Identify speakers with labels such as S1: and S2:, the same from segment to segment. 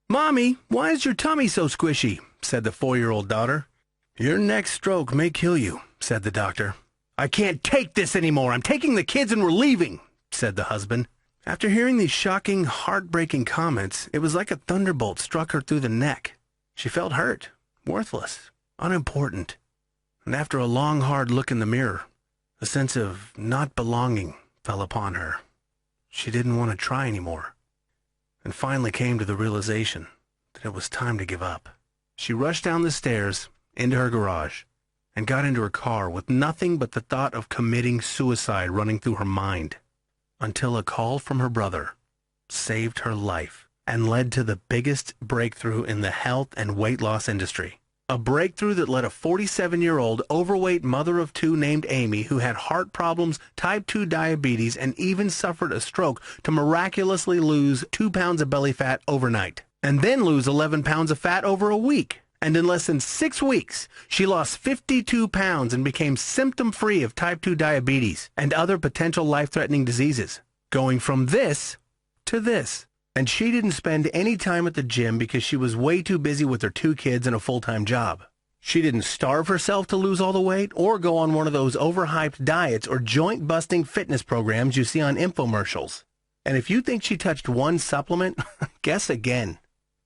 S1: "Mommy, why is your tummy so squishy?" said the 4-year-old daughter. "Your next stroke may kill you," said the doctor. "I can't take this anymore. I'm taking the kids and we're leaving," said the husband. After hearing these shocking, heartbreaking comments, it was like a thunderbolt struck her through the neck. She felt hurt, worthless, unimportant. And after a long, hard look in the mirror, a sense of not belonging fell upon her. She didn't want to try anymore, and finally came to the realization that it was time to give up. She rushed down the stairs into her garage and got into her car with nothing but the thought of committing suicide running through her mind, until a call from her brother saved her life and led to the biggest breakthrough in the health and weight loss industry. A breakthrough that led a 47-year-old overweight mother of two named Amy, who had heart problems, type 2 diabetes, and even suffered a stroke, to miraculously lose 2 pounds of belly fat overnight, and then lose 11 pounds of fat over a week. And in less than 6 weeks, she lost 52 pounds and became symptom-free of type 2 diabetes and other potential life-threatening diseases, going from this to this. And she didn't spend any time at the gym because she was way too busy with her 2 kids and a full-time job. She didn't starve herself to lose all the weight or go on one of those overhyped diets or joint-busting fitness programs you see on infomercials. And if you think she touched one supplement, guess again.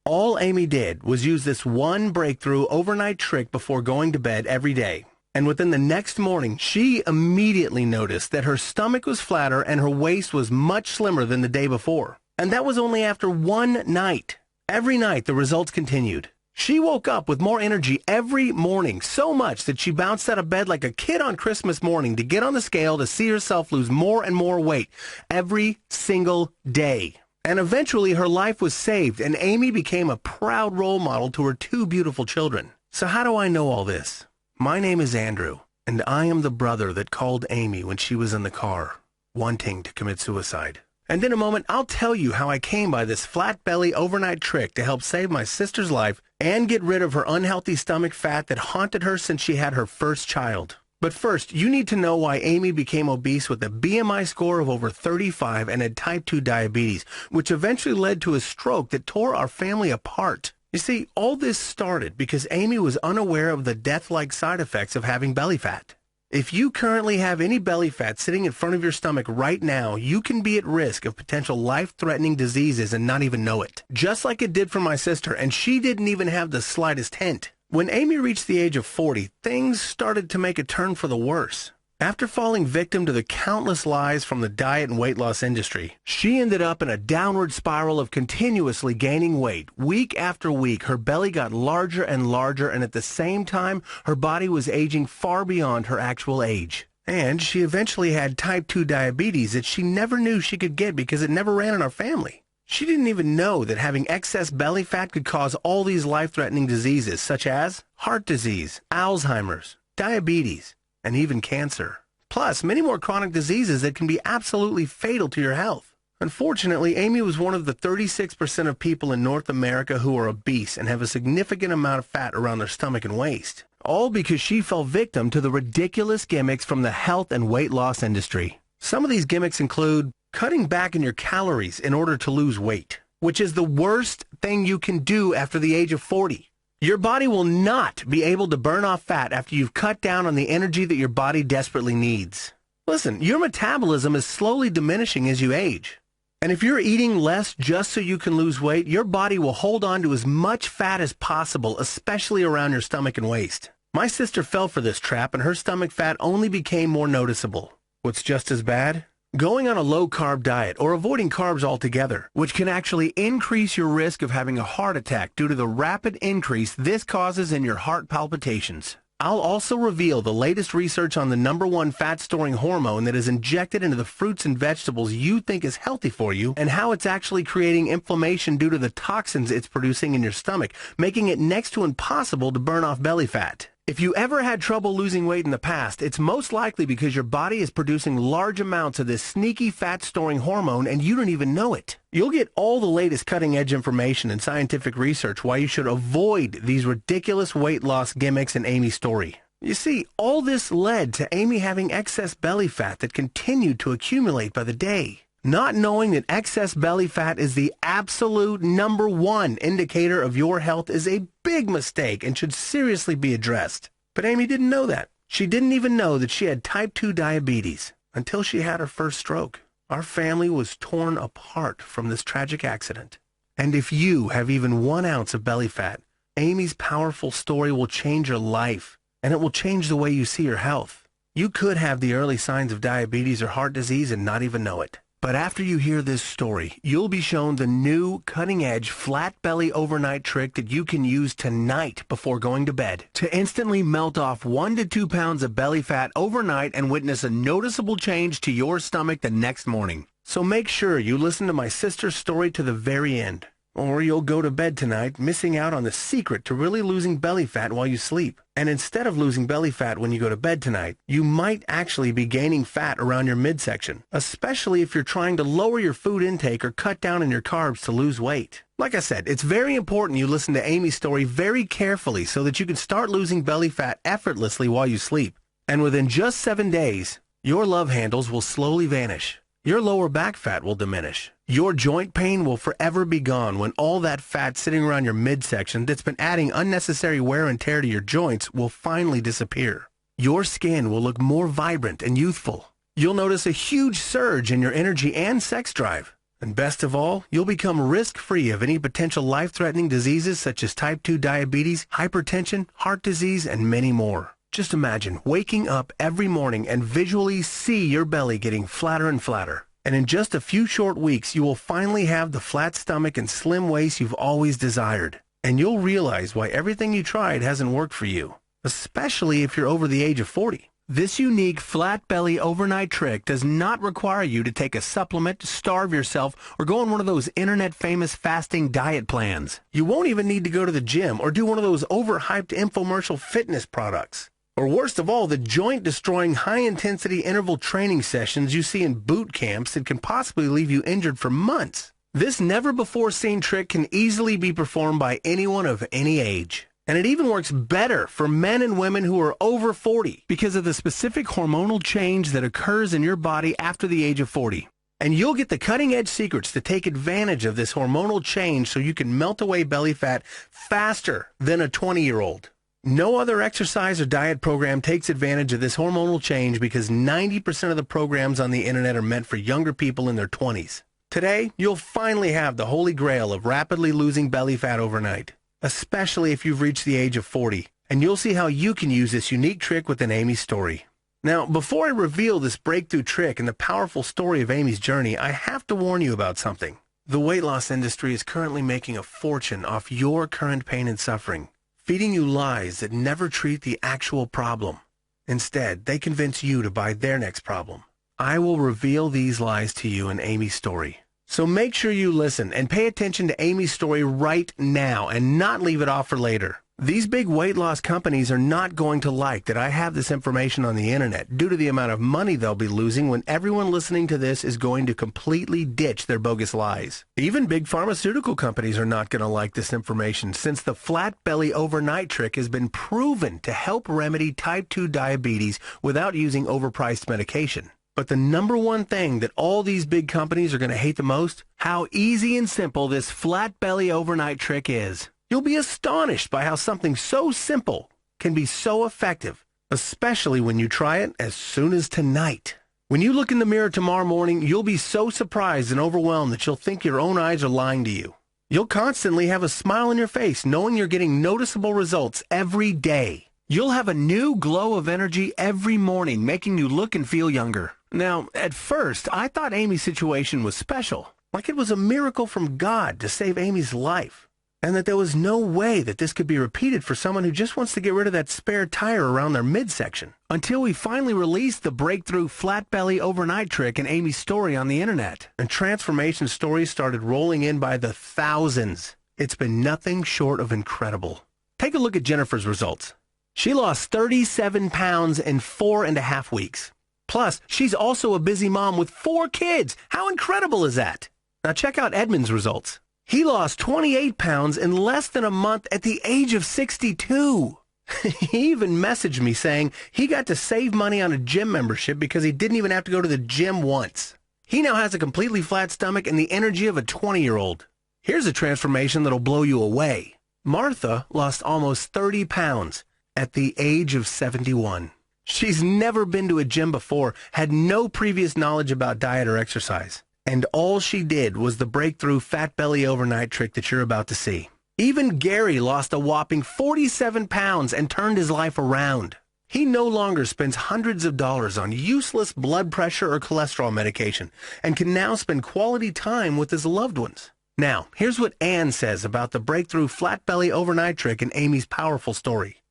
S1: All Amy did was use this one breakthrough overnight trick before going to bed every day. And within the next morning, she immediately noticed that her stomach was flatter and her waist was much slimmer than the day before. And that was only after one night. Every night, the results continued. She woke up with more energy every morning, so much that she bounced out of bed like a kid on Christmas morning to get on the scale to see herself lose more and more weight every single day. And eventually, her life was saved, and Amy became a proud role model to her 2 beautiful children. So how do I know all this? My name is Andrew, and I am the brother that called Amy when she was in the car, wanting to commit suicide. And in a moment, I'll tell you how I came by this flat belly overnight trick to help save my sister's life and get rid of her unhealthy stomach fat that haunted her since she had her first child. But first, you need to know why Amy became obese with a BMI score of over 35 and had type 2 diabetes, which eventually led to a stroke that tore our family apart. You see, all this started because Amy was unaware of the death-like side effects of having belly fat. If you currently have any belly fat sitting in front of your stomach right now, you can be at risk of potential life-threatening diseases and not even know it. Just like it did for my sister, and she didn't even have the slightest hint. When Amy reached the age of 40, things started to make a turn for the worse. After falling victim to the countless lies from the diet and weight loss industry, she ended up in a downward spiral of continuously gaining weight. Week after week, her belly got larger and larger, and at the same time, her body was aging far beyond her actual age. And she eventually had type 2 diabetes that she never knew she could get because it never ran in our family. She didn't even know that having excess belly fat could cause all these life-threatening diseases such as heart disease, Alzheimer's, diabetes, and even cancer. Plus, many more chronic diseases that can be absolutely fatal to your health. Unfortunately, Amy was one of the 36% of people in North America who are obese and have a significant amount of fat around their stomach and waist. All because she fell victim to the ridiculous gimmicks from the health and weight loss industry. Some of these gimmicks include cutting back on your calories in order to lose weight, which is the worst thing you can do after the age of 40. Your body will not be able to burn off fat after you've cut down on the energy that your body desperately needs. Listen, your metabolism is slowly diminishing as you age. And if you're eating less just so you can lose weight, your body will hold on to as much fat as possible, especially around your stomach and waist. My sister fell for this trap, and her stomach fat only became more noticeable. What's just as bad? Going on a low-carb diet or avoiding carbs altogether, which can actually increase your risk of having a heart attack due to the rapid increase this causes in your heart palpitations. I'll also reveal the latest research on the #1 fat-storing hormone that is injected into the fruits and vegetables you think is healthy for you, and how it's actually creating inflammation due to the toxins it's producing in your stomach, making it next to impossible to burn off belly fat. If you ever had trouble losing weight in the past, it's most likely because your body is producing large amounts of this sneaky fat-storing hormone and you don't even know it. You'll get all the latest cutting-edge information and scientific research why you should avoid these ridiculous weight loss gimmicks in Amy's story. You see, all this led to Amy having excess belly fat that continued to accumulate by the day. Not knowing that excess belly fat is the absolute #1 indicator of your health is a big mistake and should seriously be addressed. But Amy didn't know that. She didn't even know that she had type 2 diabetes until she had her first stroke. Our family was torn apart from this tragic accident. And if you have even 1 ounce of belly fat, Amy's powerful story will change your life, and it will change the way you see your health. You could have the early signs of diabetes or heart disease and not even know it. But after you hear this story, you'll be shown the new cutting-edge flat belly overnight trick that you can use tonight before going to bed to instantly melt off 1 to 2 pounds of belly fat overnight and witness a noticeable change to your stomach the next morning. So make sure you listen to my sister's story to the very end, or you'll go to bed tonight missing out on the secret to really losing belly fat while you sleep. And instead of losing belly fat when you go to bed tonight, you might actually be gaining fat around your midsection, especially if you're trying to lower your food intake or cut down on your carbs to lose weight. Like I said, it's very important you listen to Amy's story very carefully so that you can start losing belly fat effortlessly while you sleep. And within just 7 days, your love handles will slowly vanish. Your lower back fat will diminish. Your joint pain will forever be gone when all that fat sitting around your midsection that's been adding unnecessary wear and tear to your joints will finally disappear. Your skin will look more vibrant and youthful. You'll notice a huge surge in your energy and sex drive. And best of all, you'll become risk-free of any potential life-threatening diseases such as type 2 diabetes, hypertension, heart disease, and many more. Just imagine waking up every morning and visually see your belly getting flatter and flatter. And in just a few short weeks, you will finally have the flat stomach and slim waist you've always desired. And you'll realize why everything you tried hasn't worked for you, especially if you're over the age of 40. This unique flat belly overnight trick does not require you to take a supplement, starve yourself, or go on one of those internet famous fasting diet plans. You won't even need to go to the gym or do one of those overhyped infomercial fitness products. Or worst of all, the joint-destroying high-intensity interval training sessions you see in boot camps that can possibly leave you injured for months. This never-before-seen trick can easily be performed by anyone of any age. And it even works better for men and women who are over 40 because of the specific hormonal change that occurs in your body after the age of 40. And you'll get the cutting-edge secrets to take advantage of this hormonal change so you can melt away belly fat faster than a 20-year-old. No other exercise or diet program takes advantage of this hormonal change because 90% of the programs on the internet are meant for younger people in their 20s. Today, you'll finally have the holy grail of rapidly losing belly fat overnight, especially if you've reached the age of 40, and you'll see how you can use this unique trick within Amy's story. Now, before I reveal this breakthrough trick and the powerful story of Amy's journey, I have to warn you about something. The weight loss industry is currently making a fortune off your current pain and suffering, feeding you lies that never treat the actual problem. Instead, they convince you to buy their next problem. I will reveal these lies to you in Amy's story. So make sure you listen and pay attention to Amy's story right now and not leave it off for later. These big weight loss companies are not going to like that I have this information on the internet due to the amount of money they'll be losing when everyone listening to this is going to completely ditch their bogus lies. Even big pharmaceutical companies are not going to like this information since the flat belly overnight trick has been proven to help remedy type 2 diabetes without using overpriced medication. But the #1 thing that all these big companies are going to hate the most? How easy and simple this flat belly overnight trick is. You'll be astonished by how something so simple can be so effective, especially when you try it as soon as tonight. When you look in the mirror tomorrow morning, you'll be so surprised and overwhelmed that you'll think your own eyes are lying to you. You'll constantly have a smile on your face knowing you're getting noticeable results every day. You'll have a new glow of energy every morning, making you look and feel younger. Now, at first, I thought Amy's situation was special, like it was a miracle from God to save Amy's life, and that there was no way that this could be repeated for someone who just wants to get rid of that spare tire around their midsection. Until we finally released the breakthrough flat belly overnight trick in Amy's story on the internet, and transformation stories started rolling in by the thousands. It's been nothing short of incredible. Take a look at Jennifer's results. She lost 37 pounds in 4.5 weeks. Plus, she's also a busy mom with 4 kids. How incredible is that? Now check out Edmund's results. He lost 28 pounds in less than a month at the age of 62. He even messaged me saying he got to save money on a gym membership because he didn't even have to go to the gym once. He now has a completely flat stomach and the energy of a 20-year-old. Here's a transformation that'll blow you away. Martha lost almost 30 pounds at the age of 71. She's never been to a gym before, had no previous knowledge about diet or exercise. And all she did was the breakthrough fat belly overnight trick that you're about to see. Even Gary lost a whopping 47 pounds and turned his life around. He no longer spends hundreds of dollars on useless blood pressure or cholesterol medication and can now spend quality time with his loved ones. Now, here's what Ann says about the breakthrough flat belly overnight trick in Amy's powerful story.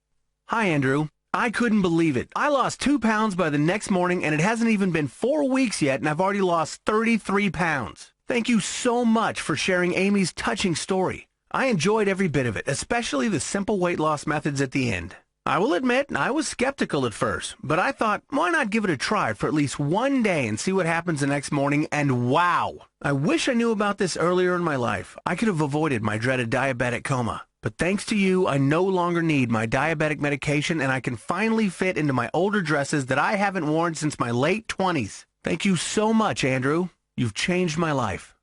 S1: Hi, Andrew. I couldn't believe it. I lost 2 pounds by the next morning, and it hasn't even been 4 weeks yet, and I've already lost 33 pounds. Thank you so much for sharing Amy's touching story. I enjoyed every bit of it, especially the simple weight loss methods at the end. I will admit, I was skeptical at first, but I thought, why not give it a try for at least one day and see what happens the next morning, and wow! I wish I knew about this earlier in my life. I could have avoided my dreaded diabetic coma. But thanks to you, I no longer need my diabetic medication, and I can finally fit into my older dresses that I haven't worn since my late 20s. Thank you so much, Andrew. You've changed my life.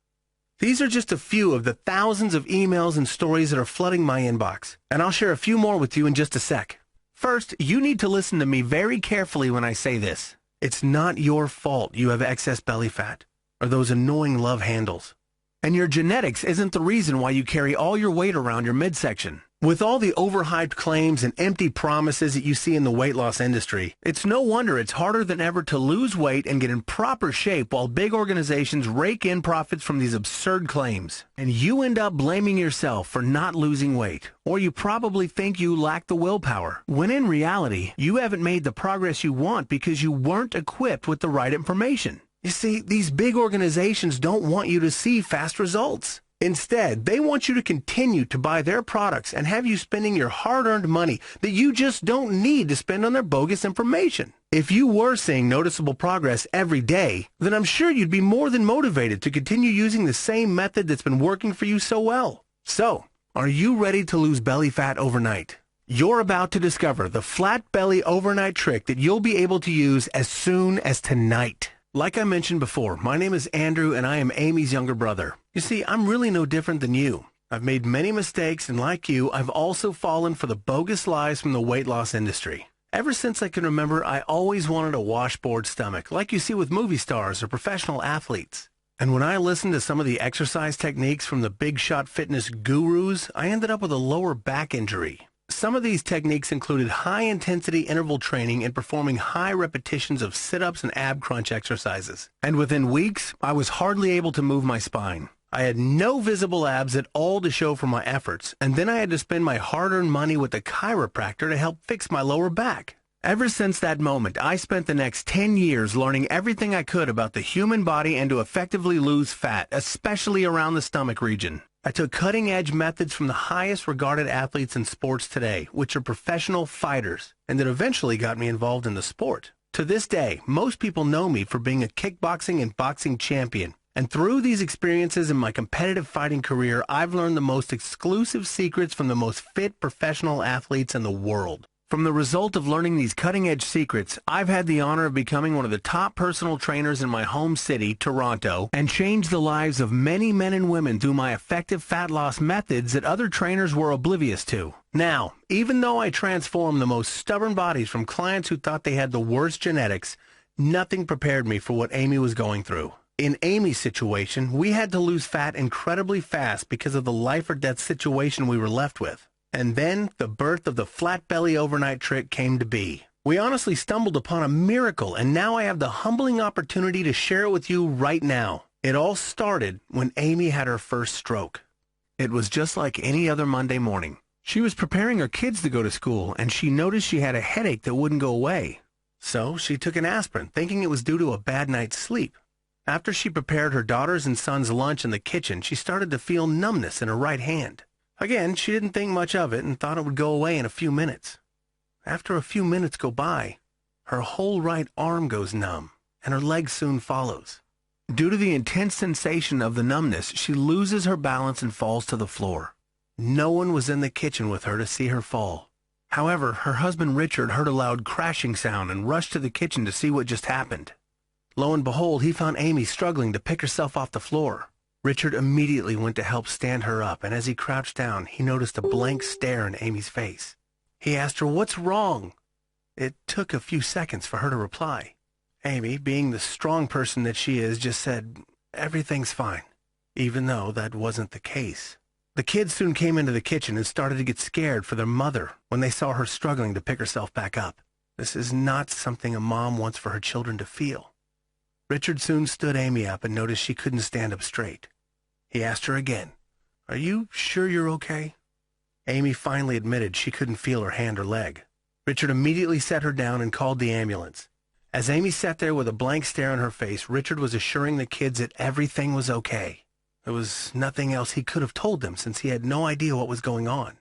S1: These are just a few of the thousands of emails and stories that are flooding my inbox, and I'll share a few more with you in just a sec. First, you need to listen to me very carefully when I say this. It's not your fault you have excess belly fat or those annoying love handles. And your genetics isn't the reason why you carry all your weight around your midsection. With all the overhyped claims and empty promises that you see in the weight loss industry, it's no wonder it's harder than ever to lose weight and get in proper shape while big organizations rake in profits from these absurd claims. And you end up blaming yourself for not losing weight. Or you probably think you lack the willpower, when in reality, you haven't made the progress you want because you weren't equipped with the right information. You see, these big organizations don't want you to see fast results. Instead, they want you to continue to buy their products and have you spending your hard-earned money that you just don't need to spend on their bogus information. If you were seeing noticeable progress every day, then I'm sure you'd be more than motivated to continue using the same method that's been working for you so well. So, are you ready to lose belly fat overnight? You're about to discover the flat belly overnight trick that you'll be able to use as soon as tonight. Like I mentioned before, my name is Andrew and I am Amy's younger brother. You see, I'm really no different than you. I've made many mistakes and like you, I've also fallen for the bogus lies from the weight loss industry. Ever since I can remember, I always wanted a washboard stomach, like you see with movie stars or professional athletes. And when I listened to some of the exercise techniques from the big shot fitness gurus, I ended up with a lower back injury. Some of these techniques included high-intensity interval training and performing high repetitions of sit-ups and ab crunch exercises. And within weeks, I was hardly able to move my spine. I had no visible abs at all to show for my efforts, and then I had to spend my hard-earned money with a chiropractor to help fix my lower back. Ever since that moment, I spent the next 10 years learning everything I could about the human body and to effectively lose fat, especially around the stomach region. I took cutting-edge methods from the highest regarded athletes in sports today, which are professional fighters, and that eventually got me involved in the sport. To this day, most people know me for being a kickboxing and boxing champion, and through these experiences in my competitive fighting career, I've learned the most exclusive secrets from the most fit professional athletes in the world. From the result of learning these cutting-edge secrets, I've had the honor of becoming one of the top personal trainers in my home city, Toronto, and changed the lives of many men and women through my effective fat loss methods that other trainers were oblivious to. Now, even though I transformed the most stubborn bodies from clients who thought they had the worst genetics, nothing prepared me for what Amy was going through. In Amy's situation, we had to lose fat incredibly fast because of the life or death situation we were left with. And then the birth of the flat belly overnight trick came to be. We honestly stumbled upon a miracle, and now I have the humbling opportunity to share it with you right now. It all started when Amy had her first stroke. It was just like any other Monday morning. She was preparing her kids to go to school, and she noticed she had a headache that wouldn't go away. So she took an aspirin, thinking it was due to a bad night's sleep. After she prepared her daughter's and son's lunch in the kitchen, she started to feel numbness in her right hand. Again, she didn't think much of it and thought it would go away in a few minutes. After a few minutes go by, her whole right arm goes numb, and her leg soon follows. Due to the intense sensation of the numbness, she loses her balance and falls to the floor. No one was in the kitchen with her to see her fall. However, her husband Richard heard a loud crashing sound and rushed to the kitchen to see what just happened. Lo and behold, he found Amy struggling to pick herself off the floor. Richard immediately went to help stand her up, and as he crouched down, he noticed a blank stare in Amy's face. He asked her, "What's wrong?" It took a few seconds for her to reply. Amy, being the strong person that she is, just said, "Everything's fine," even though that wasn't the case. The kids soon came into the kitchen and started to get scared for their mother when they saw her struggling to pick herself back up. This is not something a mom wants for her children to feel. Richard soon stood Amy up and noticed she couldn't stand up straight. He asked her again, "Are you sure you're okay?" Amy finally admitted she couldn't feel her hand or leg. Richard immediately set her down and called the ambulance. As Amy sat there with a blank stare on her face, Richard was assuring the kids that everything was okay. There was nothing else he could have told them since he had no idea what was going on.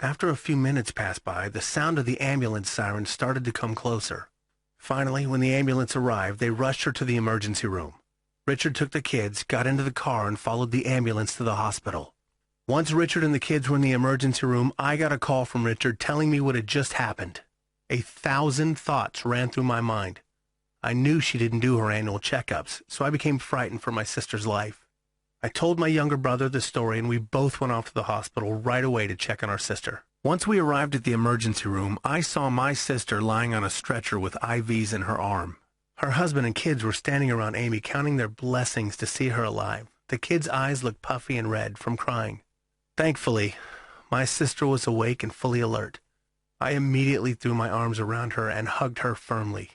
S1: After a few minutes passed by, the sound of the ambulance siren started to come closer. Finally, when the ambulance arrived, they rushed her to the emergency room. Richard took the kids, got into the car, and followed the ambulance to the hospital. Once Richard and the kids were in the emergency room, I got a call from Richard telling me what had just happened. 1,000 thoughts ran through my mind. I knew she didn't do her annual checkups, so I became frightened for my sister's life. I told my younger brother the story, and we both went off to the hospital right away to check on our sister. Once we arrived at the emergency room, I saw my sister lying on a stretcher with IVs in her arm. Her husband and kids were standing around Amy counting their blessings to see her alive. The kids' eyes looked puffy and red from crying. Thankfully, my sister was awake and fully alert. I immediately threw my arms around her and hugged her firmly.